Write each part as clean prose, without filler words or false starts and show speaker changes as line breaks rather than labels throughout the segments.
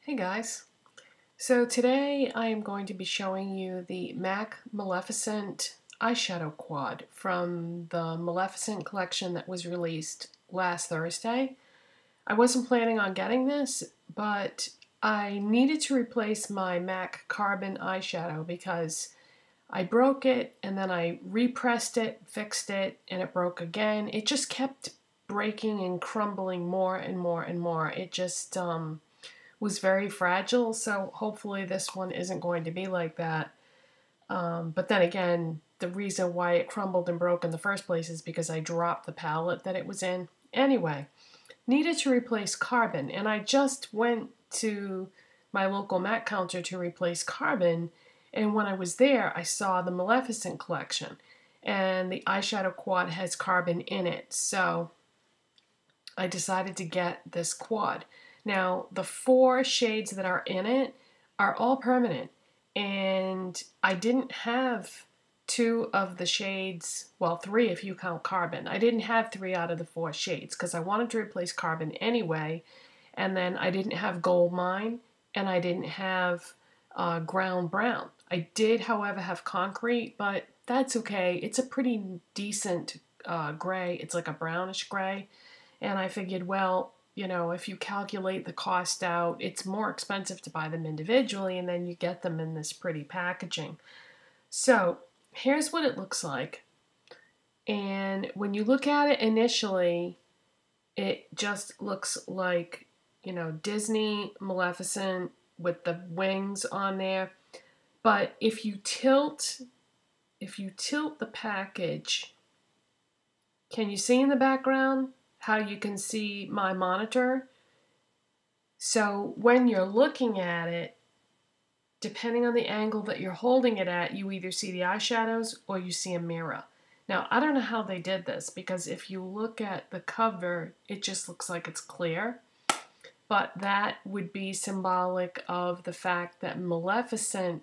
Hey guys, so today I am going to be showing you the MAC Maleficent eyeshadow quad from the Maleficent collection that was released last Thursday. I wasn't planning on getting this, but I needed to replace my MAC Carbon eyeshadow because I broke it and then I repressed it, fixed it, and it broke again. It just kept breaking and crumbling more and more and more. It just was very fragile, so hopefully this one isn't going to be like that. But then again, the reason why it crumbled and broke in the first place is because I dropped the palette that it was in. Anyway, needed to replace Carbon, and I just went to my local MAC counter to replace Carbon, and when I was there, I saw the Maleficent collection, and the eyeshadow quad has Carbon in it, so I decided to get this quad. Now, the 4 shades that are in it are all permanent, and I didn't have 2 of the shades, well, 3 if you count Carbon. I didn't have 3 out of the 4 shades because I wanted to replace Carbon anyway, and then I didn't have Goldmine, and I didn't have Ground Brown. I did, however, have Concrete, but that's okay. It's a pretty decent gray. It's like a brownish gray, and I figured, well, you know, if you calculate the cost out, it's more expensive to buy them individually, and then you get them in this pretty packaging. So here's what it looks like. And when you look at it initially, it just looks like, you know, Disney Maleficent with the wings on there. But if you tilt the package, can you see in the background how you can see my monitor? So when you're looking at it, depending on the angle that you're holding it at, you either see the eyeshadows or you see a mirror. Now, I don't know how they did this, because if you look at the cover, it just looks like it's clear. But that would be symbolic of the fact that Maleficent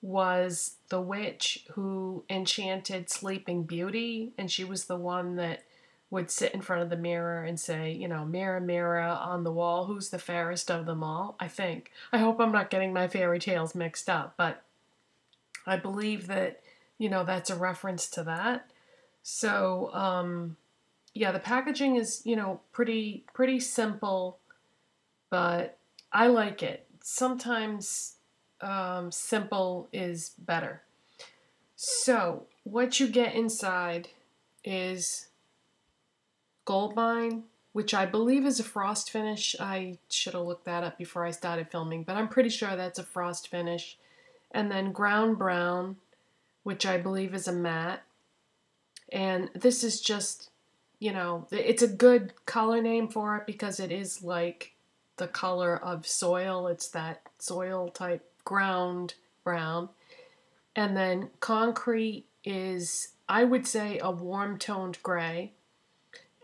was the witch who enchanted Sleeping Beauty, and she was the one that would sit in front of the mirror and say, you know, mirror, mirror on the wall, who's the fairest of them all, I think. I hope I'm not getting my fairy tales mixed up, but I believe that, you know, that's a reference to that. So, yeah, the packaging is, you know, pretty simple, but I like it. Sometimes simple is better. So, what you get inside is Goldmine, which I believe is a frost finish. I should have looked that up before I started filming, but I'm pretty sure that's a frost finish. And then Ground Brown, which I believe is a matte. And this is just, you know, it's a good color name for it because it is like the color of soil. It's that soil type ground brown. And then Concrete is, I would say, a warm toned gray.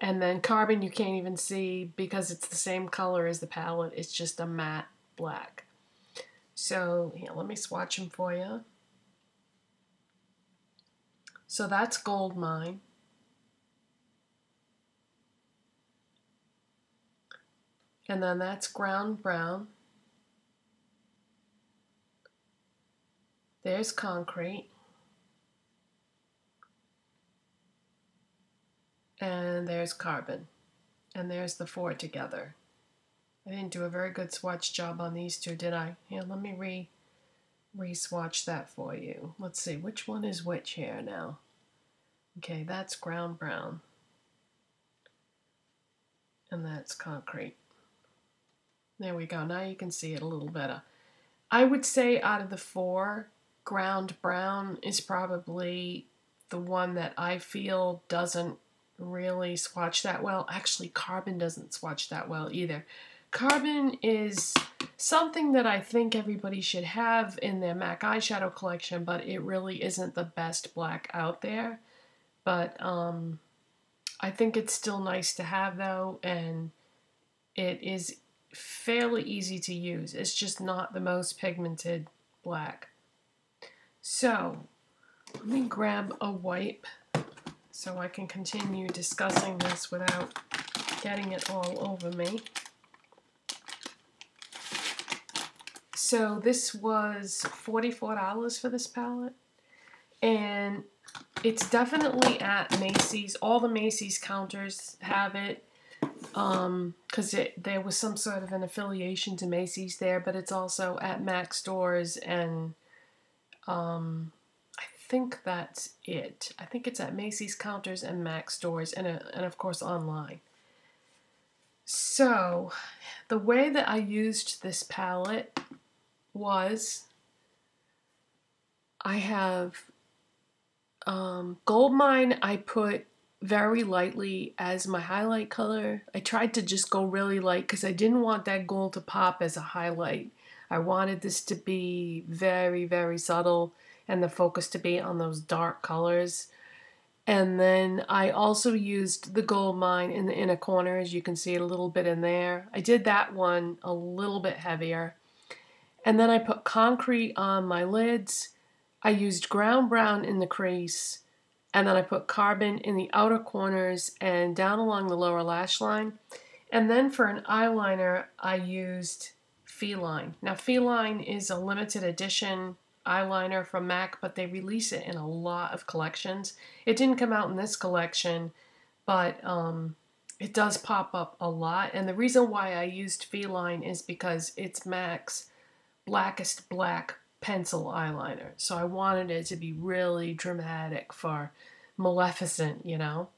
And then Carbon you can't even see because it's the same color as the palette. It's just a matte black. So here, let me swatch them for you. So that's Goldmine. And then that's Ground Brown. There's Concrete. And there's Carbon. And there's the 4 together. I didn't do a very good swatch job on these 2, did I? Here, let me re-swatch that for you. Let's see, which one is which here now? Okay, that's Ground Brown. And that's Concrete. There we go. Now you can see it a little better. I would say out of the 4, Ground Brown is probably the one that I feel doesn't really swatch that well. Actually, Carbon doesn't swatch that well either. Carbon is something that I think everybody should have in their MAC eyeshadow collection, but it really isn't the best black out there. But I think it's still nice to have, though, and it is fairly easy to use. It's just not the most pigmented black. So let me grab a wipe so I can continue discussing this without getting it all over me. So this was $44 for this palette, and it's definitely at Macy's. All the Macy's counters have it, because there was some sort of an affiliation to Macy's there, but it's also at MAC stores, and I think that's it. I think it's at Macy's counters and MAC stores, and of course online. So the way that I used this palette was, I have Goldmine. I put very lightly as my highlight color. I tried to just go really light because I didn't want that gold to pop as a highlight. I wanted this to be very, very subtle and the focus to be on those dark colors. And then I also used the Goldmine in the inner corner, as you can see it a little bit in there. I did that one a little bit heavier. And then I put concrete on my lids. I used ground brown in the crease, and then I put carbon in the outer corners and down along the lower lash line. And then for an eyeliner, I used Feline. Now, Feline is a limited edition eyeliner from MAC, but they release it in a lot of collections. It didn't come out in this collection, but it does pop up a lot. And the reason why I used Feline is because it's MAC's blackest black pencil eyeliner. So I wanted it to be really dramatic for Maleficent, you know.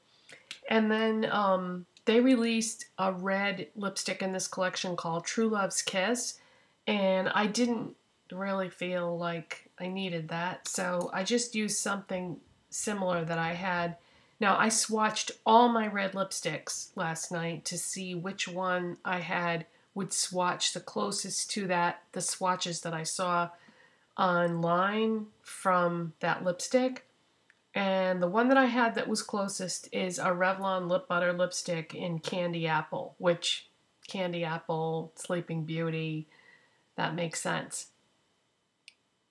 And then they released a red lipstick in this collection called True Love's Kiss, and I didn't really feel like I needed that, so I just used something similar that I had. Now, I swatched all my red lipsticks last night to see which one I had would swatch the closest to the swatches that I saw online from that lipstick. And the one that I had that was closest is a Revlon Lip Butter lipstick in Candy Apple, which Candy Apple, Sleeping Beauty, that makes sense.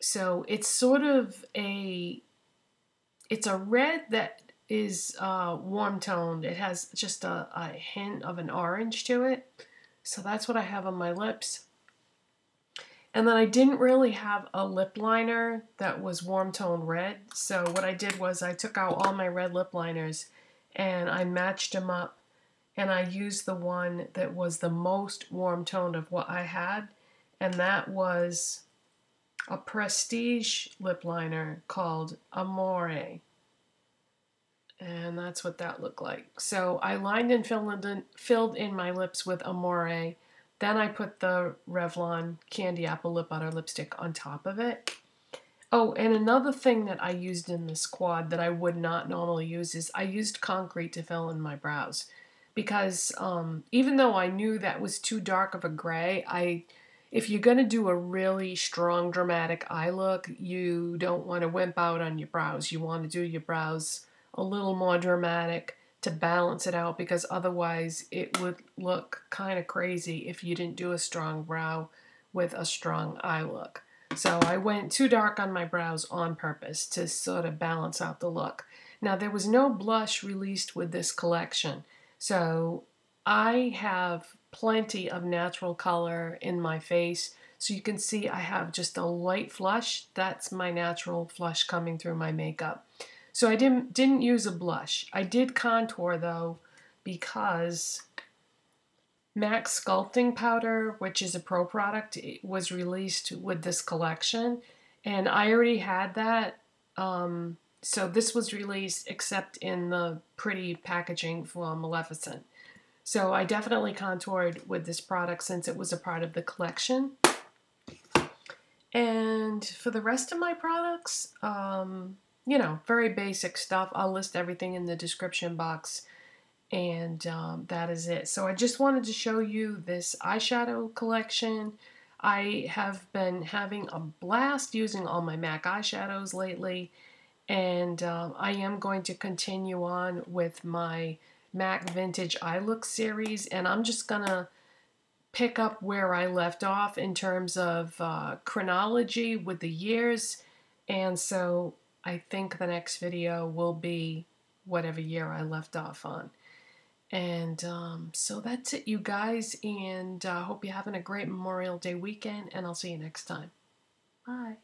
So it's sort of it's a red that is warm toned. It has just a hint of an orange to it. So that's what I have on my lips. And then I didn't really have a lip liner that was warm toned red. So what I did was I took out all my red lip liners and I matched them up. And I used the one that was the most warm toned of what I had. And that was a prestige lip liner called Amore. And that's what that looked like. So I lined and filled in my lips with Amore. Then I put the Revlon Candy Apple Lip Butter lipstick on top of it. Oh, and another thing that I used in this quad that I would not normally use is I used concrete to fill in my brows. Because even though I knew that was too dark of a gray, if you're going to do a really strong, dramatic eye look, you don't want to wimp out on your brows. You want to do your brows a little more dramatic to balance it out, because otherwise it would look kind of crazy if you didn't do a strong brow with a strong eye look. So I went too dark on my brows on purpose to sort of balance out the look. Now, there was no blush released with this collection, so I have plenty of natural color in my face. So you can see I have just a light flush. That's my natural flush coming through my makeup. So I didn't use a blush. I did contour though, because MAC Sculpting powder, which is a pro product, it was released with this collection, and I already had that. So this was released except in the pretty packaging for Maleficent. So I definitely contoured with this product since it was a part of the collection. And for the rest of my products, you know, very basic stuff. I'll list everything in the description box, and that is it. So I just wanted to show you this eyeshadow collection. I have been having a blast using all my MAC eyeshadows lately, and I am going to continue on with my MAC Vintage Eye Look series, and I'm just gonna pick up where I left off in terms of chronology with the years, and so I think the next video will be whatever year I left off on. And so that's it, you guys, and hope you're having a great Memorial Day weekend, and I'll see you next time. Bye.